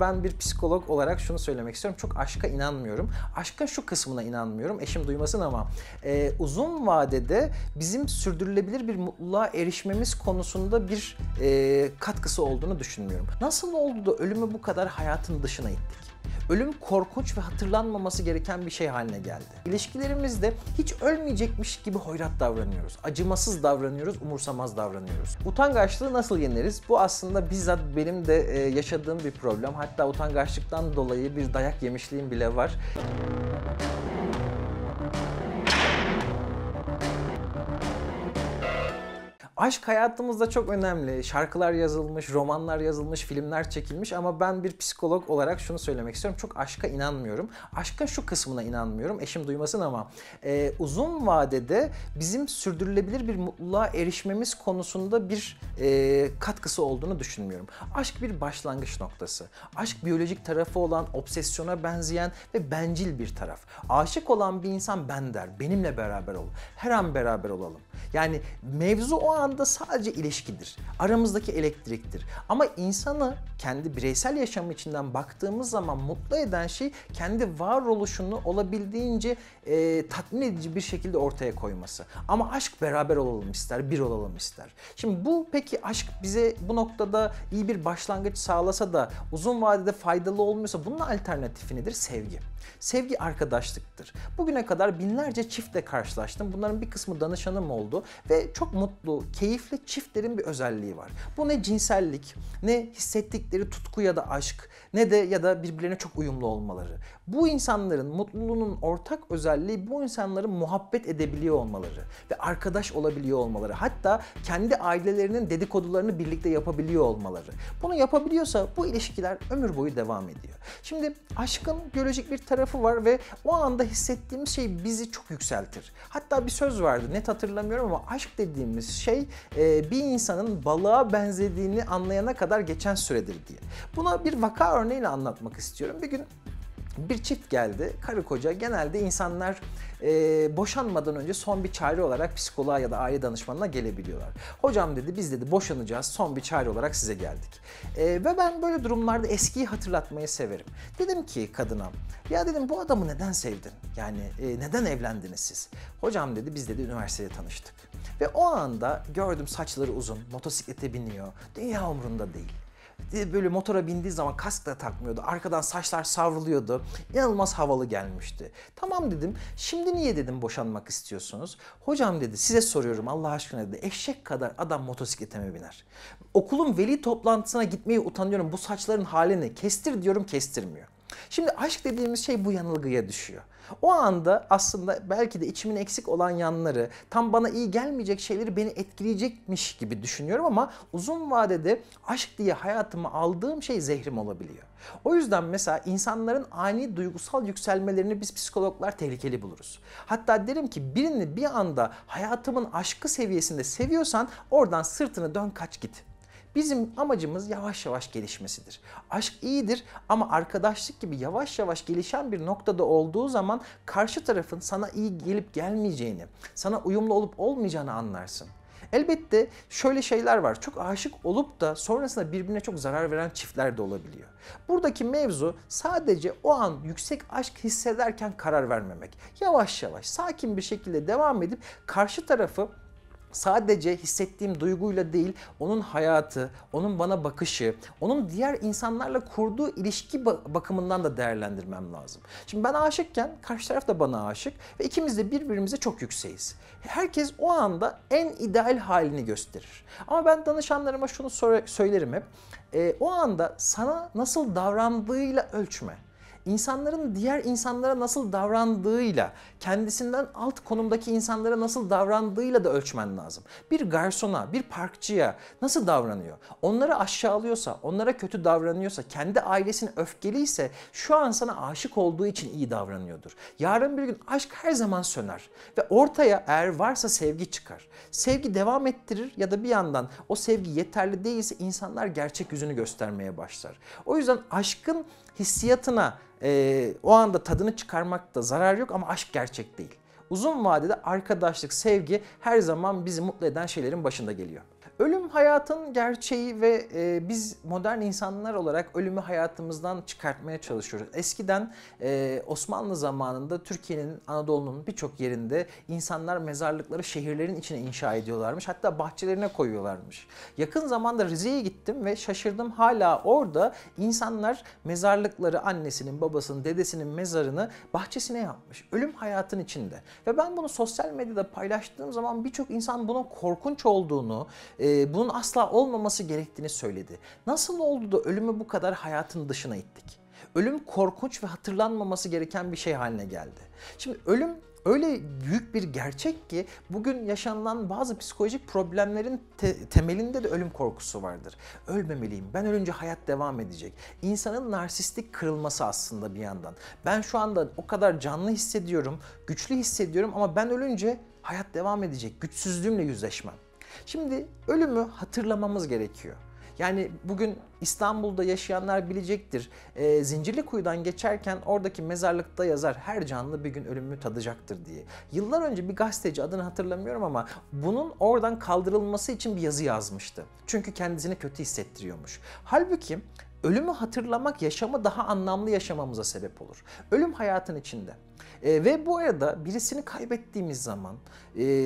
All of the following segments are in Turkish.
Ben bir psikolog olarak şunu söylemek istiyorum. Çok aşka inanmıyorum. Aşkın şu kısmına inanmıyorum. Eşim duymasın ama uzun vadede bizim sürdürülebilir bir mutluluğa erişmemiz konusunda bir katkısı olduğunu düşünmüyorum. Nasıl oldu da ölümü bu kadar hayatın dışına ittik? Ölüm korkunç ve hatırlanmaması gereken bir şey haline geldi. İlişkilerimizde hiç ölmeyecekmiş gibi hoyrat davranıyoruz. Acımasız davranıyoruz, umursamaz davranıyoruz. Utangaçlığı nasıl yeneriz? Bu aslında bizzat benim de yaşadığım bir problem. Hatta utangaçlıktan dolayı bir dayak yemişliğim bile var. Aşk hayatımızda çok önemli. Şarkılar yazılmış, romanlar yazılmış, filmler çekilmiş ama ben bir psikolog olarak şunu söylemek istiyorum. Çok aşka inanmıyorum. Aşkın şu kısmına inanmıyorum. Eşim duymasın ama uzun vadede bizim sürdürülebilir bir mutluluğa erişmemiz konusunda bir katkısı olduğunu düşünmüyorum. Aşk bir başlangıç noktası. Aşk biyolojik tarafı olan, obsesyona benzeyen ve bencil bir taraf. Aşık olan bir insan ben der, benimle beraber ol. Her an beraber olalım. Yani mevzu o anda sadece ilişkidir. Aramızdaki elektriktir. Ama insanı kendi bireysel yaşamı içinden baktığımız zaman mutlu eden şey kendi varoluşunu olabildiğince tatmin edici bir şekilde ortaya koyması. Ama aşk beraber olalım ister, bir olalım ister. Şimdi bu peki aşk bize bu noktada iyi bir başlangıç sağlasa da uzun vadede faydalı olmuyorsa bunun alternatifi nedir? Sevgi. Sevgi arkadaşlıktır. Bugüne kadar binlerce çiftle karşılaştım. Bunların bir kısmı danışanım oldu ve çok mutlu, keyifli çiftlerin bir özelliği var. Bu ne cinsellik, ne hissettikleri tutku ya da aşk, ne de ya da birbirlerine çok uyumlu olmaları. Bu insanların mutluluğunun ortak özelliği bu insanların muhabbet edebiliyor olmaları ve arkadaş olabiliyor olmaları. Hatta kendi ailelerinin dedikodularını birlikte yapabiliyor olmaları. Bunu yapabiliyorsa bu ilişkiler ömür boyu devam ediyor. Şimdi aşkın biyolojik bir tarafı var ve o anda hissettiğimiz şey bizi çok yükseltir. Hatta bir söz vardı, net hatırlamıyorum ama aşk dediğimiz şey bir insanın balığa benzediğini anlayana kadar geçen süredir diye. Buna bir vaka örneğiyle anlatmak istiyorum. Bir gün bir çift geldi, karı koca. Genelde insanlar boşanmadan önce son bir çare olarak psikoloğa ya da aile danışmanına gelebiliyorlar. Hocam dedi, biz dedi boşanacağız, son bir çare olarak size geldik. Ve ben böyle durumlarda eskiyi hatırlatmayı severim. Dedim ki kadına, ya dedim bu adamı neden sevdin? Yani neden evlendiniz siz? Hocam dedi, biz dedi üniversitede tanıştık. Ve o anda gördüm saçları uzun, motosiklete biniyor, dünya umurunda değil. Böyle motora bindiği zaman kask da takmıyordu. Arkadan saçlar savruluyordu. İnanılmaz havalı gelmişti. Tamam dedim. Şimdi niye dedim boşanmak istiyorsunuz? Hocam dedi, size soruyorum Allah aşkına dedi. Eşek kadar adam motosiklete mi biner? Okulun veli toplantısına gitmeye utanıyorum. Bu saçların halini kestir diyorum, kestirmiyor. Şimdi aşk dediğimiz şey bu yanılgıya düşüyor. O anda aslında belki de içimin eksik olan yanları, tam bana iyi gelmeyecek şeyleri beni etkileyecekmiş gibi düşünüyorum ama uzun vadede aşk diye hayatıma aldığım şey zehrim olabiliyor. O yüzden mesela insanların ani duygusal yükselmelerini biz psikologlar tehlikeli buluruz. Hatta derim ki birini bir anda hayatımın aşkı seviyesinde seviyorsan oradan sırtını dön kaç git. Bizim amacımız yavaş yavaş gelişmesidir. Aşk iyidir ama arkadaşlık gibi yavaş yavaş gelişen bir noktada olduğu zaman karşı tarafın sana iyi gelip gelmeyeceğini, sana uyumlu olup olmayacağını anlarsın. Elbette şöyle şeyler var. Çok aşık olup da sonrasında birbirine çok zarar veren çiftler de olabiliyor. Buradaki mevzu sadece o an yüksek aşk hissederken karar vermemek. Yavaş yavaş, sakin bir şekilde devam edip karşı tarafı sadece hissettiğim duyguyla değil, onun hayatı, onun bana bakışı, onun diğer insanlarla kurduğu ilişki bakımından da değerlendirmem lazım. Şimdi ben aşıkken karşı taraf da bana aşık ve ikimiz de birbirimize çok yükseğiz. Herkes o anda en ideal halini gösterir. Ama ben danışanlarıma şunu söylerim hep, o anda sana nasıl davrandığıyla ölçme. İnsanların diğer insanlara nasıl davrandığıyla, kendisinden alt konumdaki insanlara nasıl davrandığıyla da ölçmen lazım. Bir garsona, bir parkçıya nasıl davranıyor? Onları aşağılıyorsa, onlara kötü davranıyorsa, kendi ailesine öfkeliyse şu an sana aşık olduğu için iyi davranıyordur. Yarın bir gün aşk her zaman söner ve ortaya eğer varsa sevgi çıkar. Sevgi devam ettirir ya da bir yandan o sevgi yeterli değilse insanlar gerçek yüzünü göstermeye başlar. O yüzden aşkın hissiyatına o anda tadını çıkarmakta zarar yok ama aşk gerçek değil. Uzun vadede arkadaşlık, sevgi her zaman bizi mutlu eden şeylerin başında geliyor. Ölüm hayatın gerçeği ve biz modern insanlar olarak ölümü hayatımızdan çıkartmaya çalışıyoruz. Eskiden Osmanlı zamanında Türkiye'nin, Anadolu'nun birçok yerinde insanlar mezarlıkları şehirlerin içine inşa ediyorlarmış. Hatta bahçelerine koyuyorlarmış. Yakın zamanda Rize'ye gittim ve şaşırdım, hala orada insanlar mezarlıkları, annesinin, babasının, dedesinin mezarını bahçesine yapmış. Ölüm hayatın içinde. Ve ben bunu sosyal medyada paylaştığım zaman birçok insan bunun korkunç olduğunu, bunun asla olmaması gerektiğini söyledi. Nasıl oldu da ölümü bu kadar hayatın dışına ittik? Ölüm korkunç ve hatırlanmaması gereken bir şey haline geldi. Şimdi ölüm öyle büyük bir gerçek ki bugün yaşanılan bazı psikolojik problemlerin temelinde de ölüm korkusu vardır. Ölmemeliyim, ben ölünce hayat devam edecek. İnsanın narsistik kırılması aslında bir yandan. Ben şu anda o kadar canlı hissediyorum, güçlü hissediyorum ama ben ölünce hayat devam edecek. Güçsüzlüğümle yüzleşmem. Şimdi ölümü hatırlamamız gerekiyor. Yani bugün İstanbul'da yaşayanlar bilecektir. Zincirlikuyu'dan geçerken oradaki mezarlıkta yazar, her canlı bir gün ölümü tadacaktır diye. Yıllar önce bir gazeteci, adını hatırlamıyorum ama bunun oradan kaldırılması için bir yazı yazmıştı. Çünkü kendisini kötü hissettiriyormuş. Halbuki ölümü hatırlamak yaşamı daha anlamlı yaşamamıza sebep olur. Ölüm hayatın içinde. Ve bu arada birisini kaybettiğimiz zaman,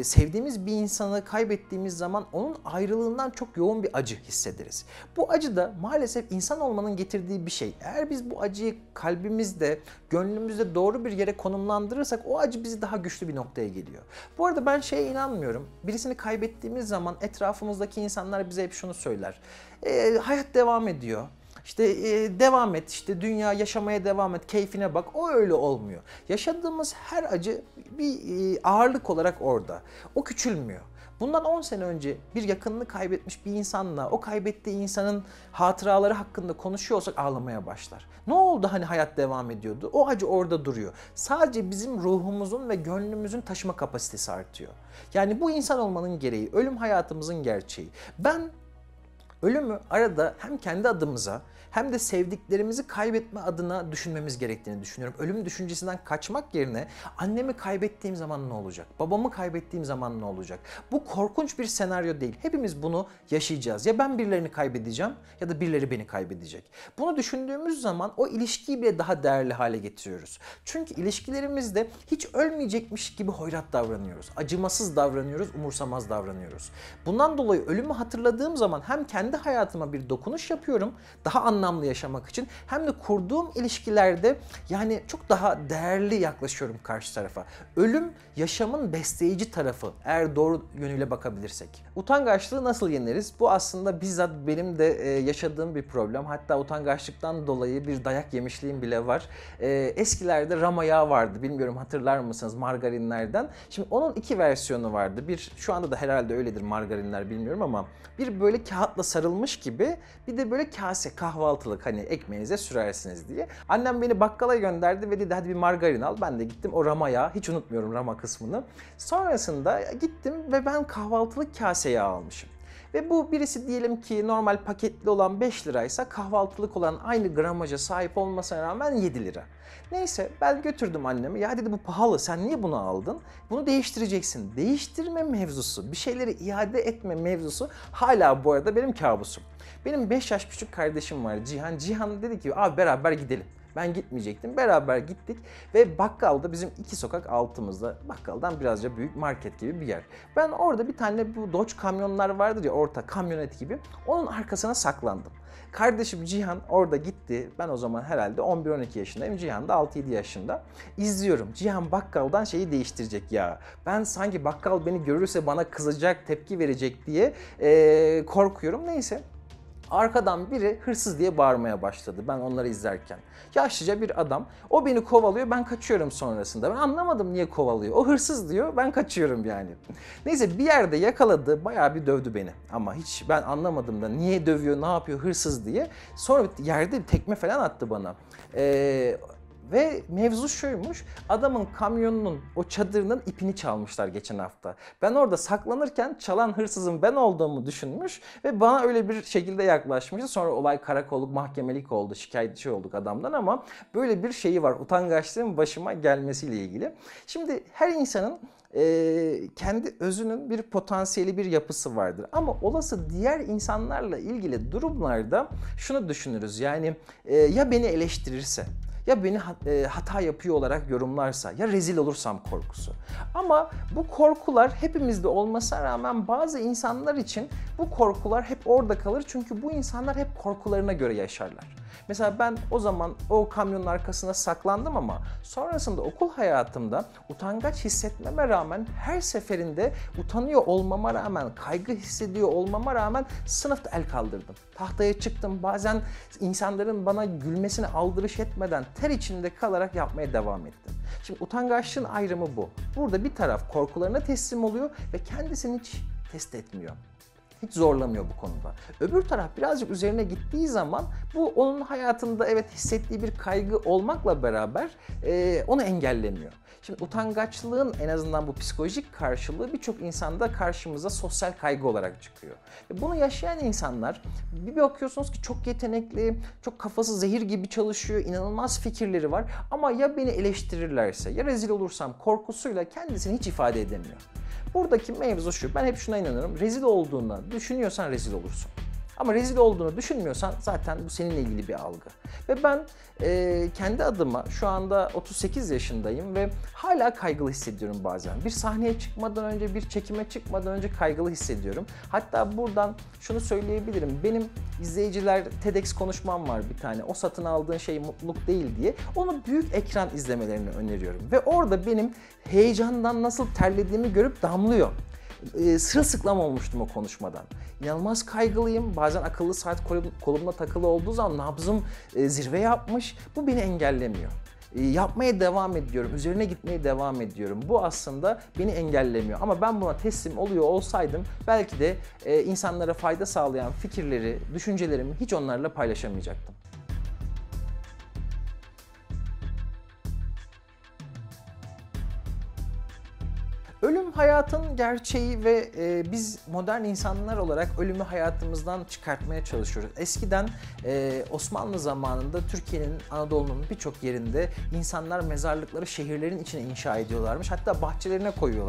sevdiğimiz bir insanı kaybettiğimiz zaman onun ayrılığından çok yoğun bir acı hissederiz. Bu acı da maalesef insan olmanın getirdiği bir şey. Eğer biz bu acıyı kalbimizde, gönlümüzde doğru bir yere konumlandırırsak o acı bizi daha güçlü bir noktaya geliyor. Bu arada ben şeye inanmıyorum. Birisini kaybettiğimiz zaman etrafımızdaki insanlar bize hep şunu söyler. Hayat devam ediyor. İşte devam et, işte dünya yaşamaya devam et, keyfine bak. O öyle olmuyor. Yaşadığımız her acı bir ağırlık olarak orada. O küçülmüyor. Bundan 10 sene önce bir yakınını kaybetmiş bir insanla o kaybettiği insanın hatıraları hakkında konuşuyor olsak ağlamaya başlar. Ne oldu hani hayat devam ediyordu? O acı orada duruyor. Sadece bizim ruhumuzun ve gönlümüzün taşıma kapasitesi artıyor. Yani bu insan olmanın gereği, ölüm hayatımızın gerçeği. Ben ölümü arada hem kendi adımıza hem de sevdiklerimizi kaybetme adına düşünmemiz gerektiğini düşünüyorum. Ölüm düşüncesinden kaçmak yerine annemi kaybettiğim zaman ne olacak? Babamı kaybettiğim zaman ne olacak? Bu korkunç bir senaryo değil. Hepimiz bunu yaşayacağız. Ya ben birilerini kaybedeceğim ya da birileri beni kaybedecek. Bunu düşündüğümüz zaman o ilişkiyi bile daha değerli hale getiriyoruz. Çünkü ilişkilerimizde hiç ölmeyecekmiş gibi hoyrat davranıyoruz. Acımasız davranıyoruz, umursamaz davranıyoruz. Bundan dolayı ölümü hatırladığım zaman hem kendi hayatıma bir dokunuş yapıyorum, daha anlamlı yaşamak için, hem de kurduğum ilişkilerde yani çok daha değerli yaklaşıyorum karşı tarafa. Ölüm yaşamın besleyici tarafı eğer doğru yönüyle bakabilirsek. Utangaçlığı nasıl yeneriz? Bu aslında bizzat benim de yaşadığım bir problem. Hatta utangaçlıktan dolayı bir dayak yemişliğim bile var. Eskilerde Rama yağı vardı. Bilmiyorum hatırlar mısınız, margarinlerden. Şimdi onun iki versiyonu vardı. Bir, şu anda da herhalde öyledir margarinler, bilmiyorum ama bir böyle kağıtla sarılmış gibi, bir de böyle kase, kahvaltılık, hani ekmeğinize sürersiniz diye. Annem beni bakkala gönderdi ve dedi hadi bir margarin al. Ben de gittim, o Rama yağı, hiç unutmuyorum Rama kısmını. Sonrasında gittim ve ben kahvaltılık kase yağı almışım. Ve bu birisi diyelim ki normal paketli olan 5 liraysa kahvaltılık olan aynı gramaja sahip olmasına rağmen 7 lira. Neyse ben götürdüm annemi. Ya dedi bu pahalı, sen niye bunu aldın? Bunu değiştireceksin. Değiştirme mevzusu, bir şeyleri iade etme mevzusu hala bu arada benim kabusum. Benim 5 yaş küçük kardeşim var, Cihan. Cihan dedi ki abi beraber gidelim. Ben gitmeyecektim. Beraber gittik ve bakkalda, bizim 2 sokak altımızda, bakkaldan birazca büyük market gibi bir yer. Ben orada bir tane bu Dodge kamyonlar vardır ya, orta kamyonet gibi, onun arkasına saklandım. Kardeşim Cihan orada gitti. Ben o zaman herhalde 11-12 yaşındayım. Cihan da 6-7 yaşında. İzliyorum. Cihan bakkaldan şeyi değiştirecek ya. Ben sanki bakkal beni görürse bana kızacak, tepki verecek diye korkuyorum. Neyse. Arkadan biri hırsız diye bağırmaya başladı ben onları izlerken. Yaşlıca bir adam. O beni kovalıyor, ben kaçıyorum sonrasında. Ben anlamadım niye kovalıyor. O hırsız diyor, ben kaçıyorum yani. Neyse bir yerde yakaladı, bayağı bir dövdü beni. Ama hiç ben anlamadım da niye dövüyor, ne yapıyor, hırsız diye. Sonra yerde bir tekme falan attı bana. Ve mevzu şuymuş, adamın kamyonunun, o çadırının ipini çalmışlar geçen hafta. Ben orada saklanırken çalan hırsızın ben olduğumu düşünmüş ve bana öyle bir şekilde yaklaşmıştı. Sonra olay karakolluk, mahkemelik oldu, şikayetçi olduk adamdan ama böyle bir şeyi var, utangaçlığın başıma gelmesiyle ilgili. Şimdi her insanın kendi özünün bir potansiyeli, bir yapısı vardır. Ama olası diğer insanlarla ilgili durumlarda şunu düşünürüz. Yani ya beni eleştirirse, ya beni hata yapıyor olarak yorumlarsa, ya rezil olursam korkusu. Ama bu korkular hepimizde olmasına rağmen bazı insanlar için bu korkular hep orada kalır. Çünkü bu insanlar hep korkularına göre yaşarlar. Mesela ben o zaman o kamyonun arkasına saklandım ama sonrasında okul hayatımda utangaç hissetmeme rağmen her seferinde utanıyor olmama rağmen, kaygı hissediyor olmama rağmen sınıfta el kaldırdım. Tahtaya çıktım. Bazen insanların bana gülmesine aldırış etmeden ter içinde kalarak yapmaya devam ettim. Şimdi utangaçlığın ayrımı bu. Burada bir taraf korkularına teslim oluyor ve kendisini hiç test etmiyor. Hiç zorlamıyor bu konuda. Öbür taraf birazcık üzerine gittiği zaman bu onun hayatında evet hissettiği bir kaygı olmakla beraber onu engellemiyor. Şimdi utangaçlığın en azından bu psikolojik karşılığı birçok insanda karşımıza sosyal kaygı olarak çıkıyor. Bunu yaşayan insanlar bir bakıyorsunuz ki çok yetenekli, çok kafası zehir gibi çalışıyor, inanılmaz fikirleri var ama ya beni eleştirirlerse ya rezil olursam korkusuyla kendisini hiç ifade edemiyor. Buradaki mevzu şu, ben hep şuna inanıyorum, rezil olduğunu düşünüyorsan rezil olursun. Ama rezil olduğunu düşünmüyorsan zaten bu seninle ilgili bir algı. Ve ben kendi adıma şu anda 38 yaşındayım ve hala kaygılı hissediyorum bazen. Bir sahneye çıkmadan önce, bir çekime çıkmadan önce kaygılı hissediyorum. Hatta buradan şunu söyleyebilirim, benim izleyiciler TEDx konuşmam var bir tane, o satın aldığın şey mutluluk değil diye. Onu büyük ekran izlemelerini öneriyorum. Ve orada benim heyecandan nasıl terlediğimi görüp damlıyor. Sırılsıklam olmuştum o konuşmadan. İnanılmaz kaygılıyım. Bazen akıllı saat kolumda takılı olduğu zaman nabzım zirve yapmış. Bu beni engellemiyor. Yapmaya devam ediyorum. Üzerine gitmeye devam ediyorum. Bu aslında beni engellemiyor. Ama ben buna teslim oluyor olsaydım belki de insanlara fayda sağlayan fikirleri, düşüncelerimi hiç onlarla paylaşamayacaktım. Ölüm hayatın gerçeği ve biz modern insanlar olarak ölümü hayatımızdan çıkartmaya çalışıyoruz. Eskiden Osmanlı zamanında Türkiye'nin, Anadolu'nun birçok yerinde insanlar mezarlıkları şehirlerin içine inşa ediyorlarmış. Hatta bahçelerine koyuyorlar.